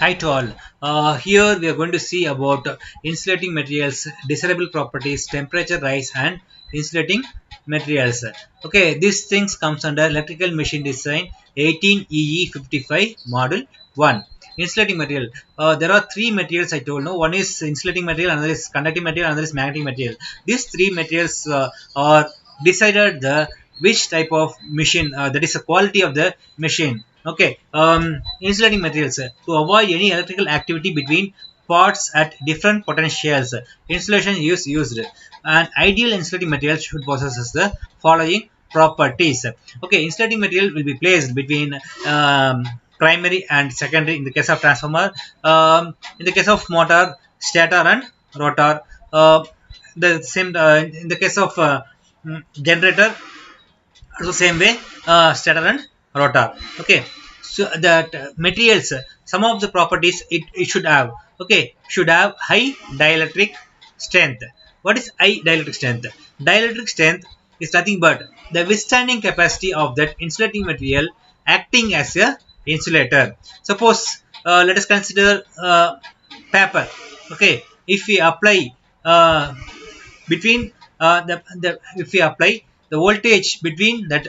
Hi to all. Here we are going to see about insulating materials, desirable properties, temperature rise, and insulating materials. Okay, these things comes under electrical machine design 18 EE55 model 1. Insulating material. There are three materials I told. No, one is insulating material, another is conducting material, another is magnetic material. These three materials are decided the which type of machine, that is the quality of the machine. Okay, insulating materials, to avoid any electrical activity between parts at different potentials, insulation is used. An ideal insulating material should possess the following properties. Okay, insulating material will be placed between primary and secondary in the case of transformer, in the case of motor, stator and rotor, the same in the case of generator, also same way, stator and rotor. Okay, so that materials, some of the properties it should have. Okay, should have high dielectric strength. What is high dielectric strength? Dielectric strength is nothing but the withstanding capacity of that insulating material acting as a insulator. Suppose, let us consider paper. Okay, if we apply between the if we apply the voltage between that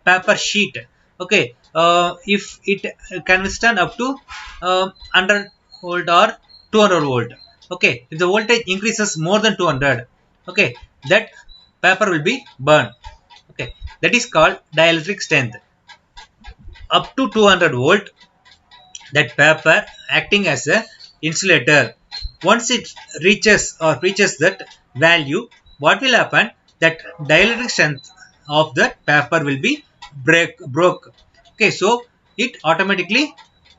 paper sheet. Okay, if it can withstand up to 100 volt or 200 volt. Okay, if the voltage increases more than 200, okay, that paper will be burned. Okay, that is called dielectric strength. Up to 200 volt, that paper acting as a insulator. Once it reaches that value, what will happen? That dielectric strength of that paper will be broke. Okay, so it automatically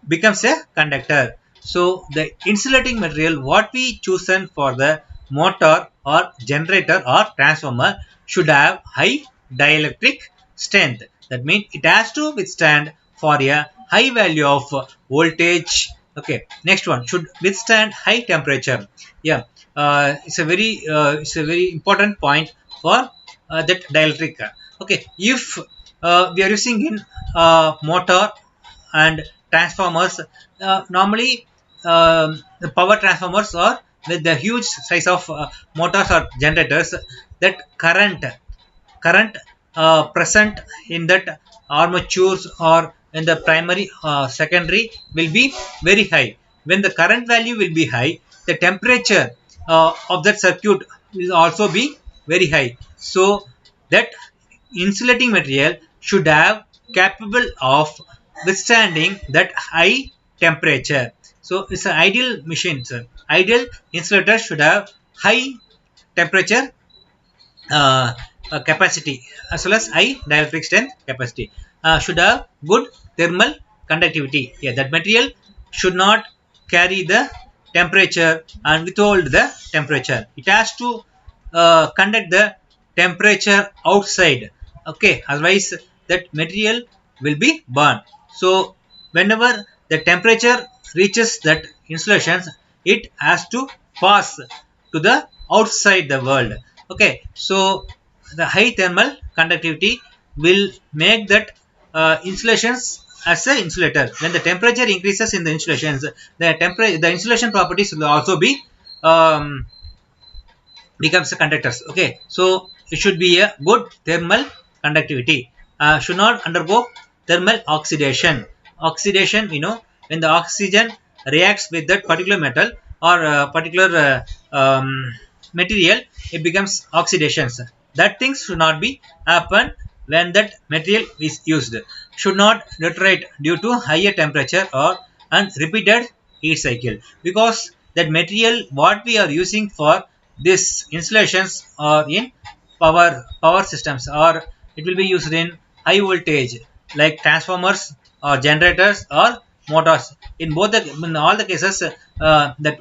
becomes a conductor. So the insulating material what we chosen for the motor or generator or transformer should have high dielectric strength. That means it has to withstand for a high value of voltage. Okay, next one, should withstand high temperature. Yeah, it's a very important point for that dielectric. Okay, if we are using in motor and transformers, normally the power transformers or with the huge size of motors or generators, that current present in that armatures or in the primary secondary will be very high. When the current value will be high, the temperature of that circuit will also be very high. So that insulating material should have capable of withstanding that high temperature. So it's an ideal machine, sir. Ideal insulator should have high temperature capacity as well as high dielectric strength capacity. Should have good thermal conductivity. Yeah, that material should not carry the temperature and withhold the temperature. It has to conduct the temperature outside. Okay, otherwise that material will be burned. So whenever the temperature reaches that insulation, it has to pass to the outside the world. Okay, so the high thermal conductivity will make that insulations as a insulator. When the temperature increases in the insulations, the insulation properties will also be becomes the conductors. Okay, so it should be a good thermal conductivity. Should not undergo thermal oxidation. Oxidation, when the oxygen reacts with that particular metal or particular material, it becomes oxidations. That things should not be happen when that material is used. Should not deteriorate due to higher temperature or and repeated heat cycle, because that material what we are using for this insulations are in power systems, or it will be used in high voltage like transformers or generators or motors. In all the cases, that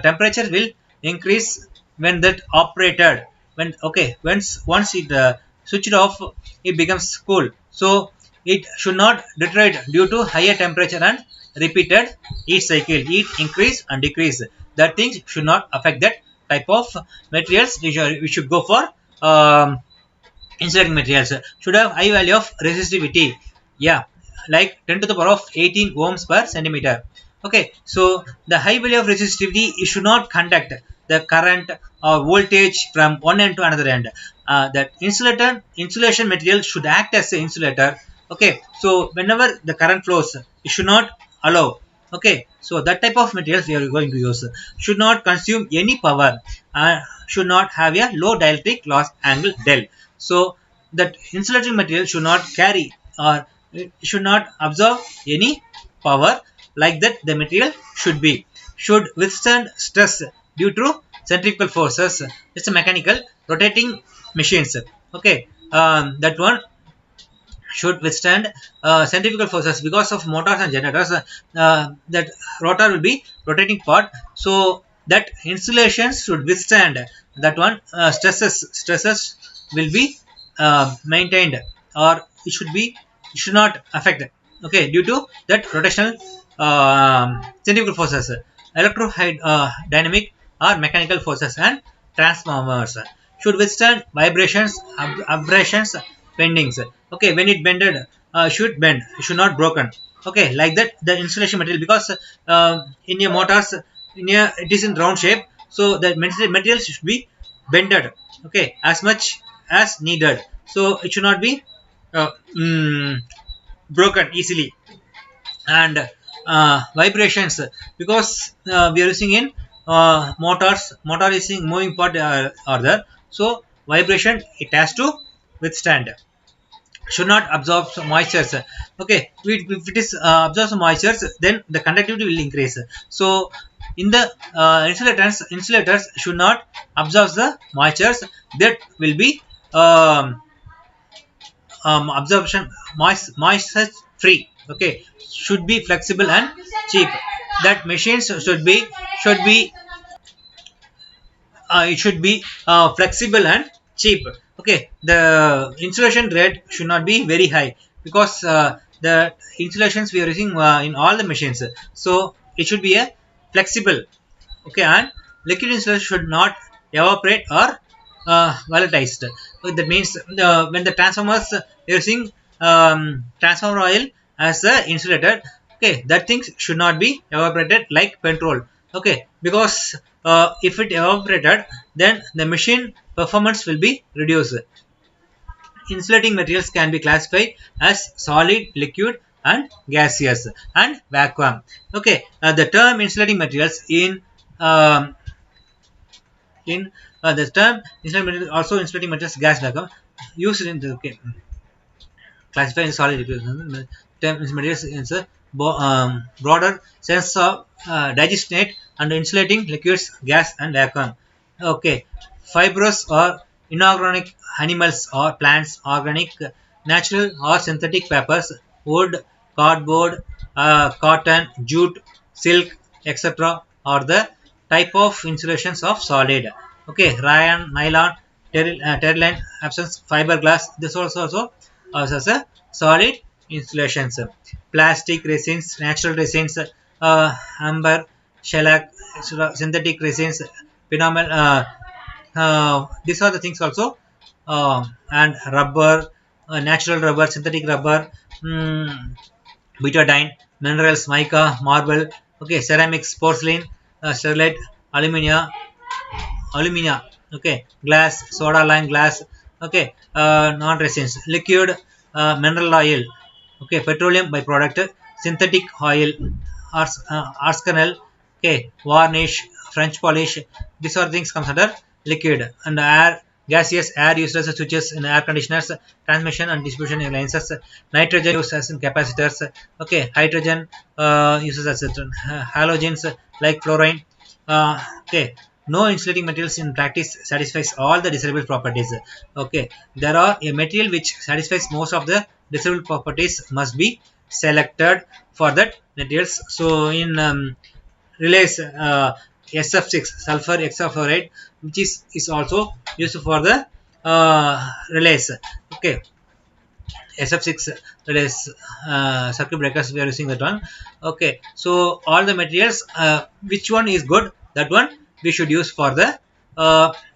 temperature will increase when that operated. When okay, once it switched off, it becomes cool. So it should not deteriorate due to higher temperature and repeated heat cycle, heat increase and decrease. That things should not affect that type of materials. We should go for insulating materials. Should have high value of resistivity. Yeah, like 10 to the power of 18 ohms per centimeter. Okay, so the high value of resistivity, it should not conduct the current or voltage from one end to another end. That insulation material should act as an insulator. Okay, so whenever the current flows, it should not allow. Okay, so that type of materials we are going to use. Should not consume any power, should not have a low dielectric loss angle del. So that insulating material should not carry or it should not absorb any power. Like that, the material should withstand stress due to centrifugal forces. It's a mechanical rotating machines. Okay, that one should withstand centrifugal forces because of motors and generators. That rotor will be rotating part, so that insulations should withstand that one. Stresses will be maintained, or it should not affect. Okay, due to that rotational centrifugal forces, electrodynamic or mechanical forces, and transformers should withstand vibrations, abrasions, bendings. Okay, when it bended, should bend, should not broken. Okay, like that, the insulation material, because in your motors, it is in round shape, so the material should be bended. Okay, as much as needed, so it should not be uh, mm, broken easily. And vibrations, because we are using in motor is in moving part are there, so vibration it has to withstand. Should not absorb some moistures. Okay, if it is absorbs moistures, then the conductivity will increase. So in the insulators should not absorb the moistures, that will be absorption moisture free. Okay, should be flexible and cheap. That machines should be it should be flexible and cheap. Okay, the insulation rate should not be very high, because the insulations we are using in all the machines, so it should be a flexible. Okay, and liquid insulation should not evaporate or volatilized. So that means when the transformers using transformer oil as the insulator, okay, that things should not be evaporated like petrol. Okay, because if it evaporated, then the machine performance will be reduced. Insulating materials can be classified as solid, liquid, and gaseous, and vacuum. Okay, the term insulating materials in the term insulating materials, also insulating materials, gas vacuum, used in the classified in solid, liquid. Term materials in a broader sense of digestionate and insulating liquids, gas, and vacuum. Okay, fibrous or inorganic animals or plants, organic, natural or synthetic papers, wood, cardboard, cotton, jute, silk, etc. are the type of insulations of solid. Okay, rayon, nylon, terylene, absence, fiberglass. This also as a solid insulations. Plastic resins, natural resins, amber, shellac, synthetic resins, phenomenal. These are the things also, and rubber, natural rubber, synthetic rubber, betadine, minerals, mica, marble. Okay, ceramics, porcelain, sterlite, alumina. Okay, glass, soda lime glass. Okay, non-resins, liquid, mineral oil. Okay, petroleum byproduct, synthetic oil, arsenal. Okay, varnish, French polish. These are things comes under liquid. And air, gaseous, air used as switches in air conditioners, transmission and distribution lines. Nitrogen used as in capacitors. Okay, hydrogen uses as halogens like fluorine. Okay, no insulating materials in practice satisfies all the desirable properties. Okay, there are a material which satisfies most of the desirable properties must be selected for that materials. So in relays, SF6 sulfur hexafluoride, which is also used for the relays. Okay, SF6 relays, circuit breakers, we are using that one. Okay, so all the materials, which one is good, that one we should use for the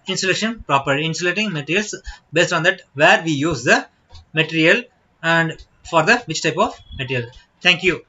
insulation proper insulating materials. Based on that, where we use the material, and for the which type of material. Thank you.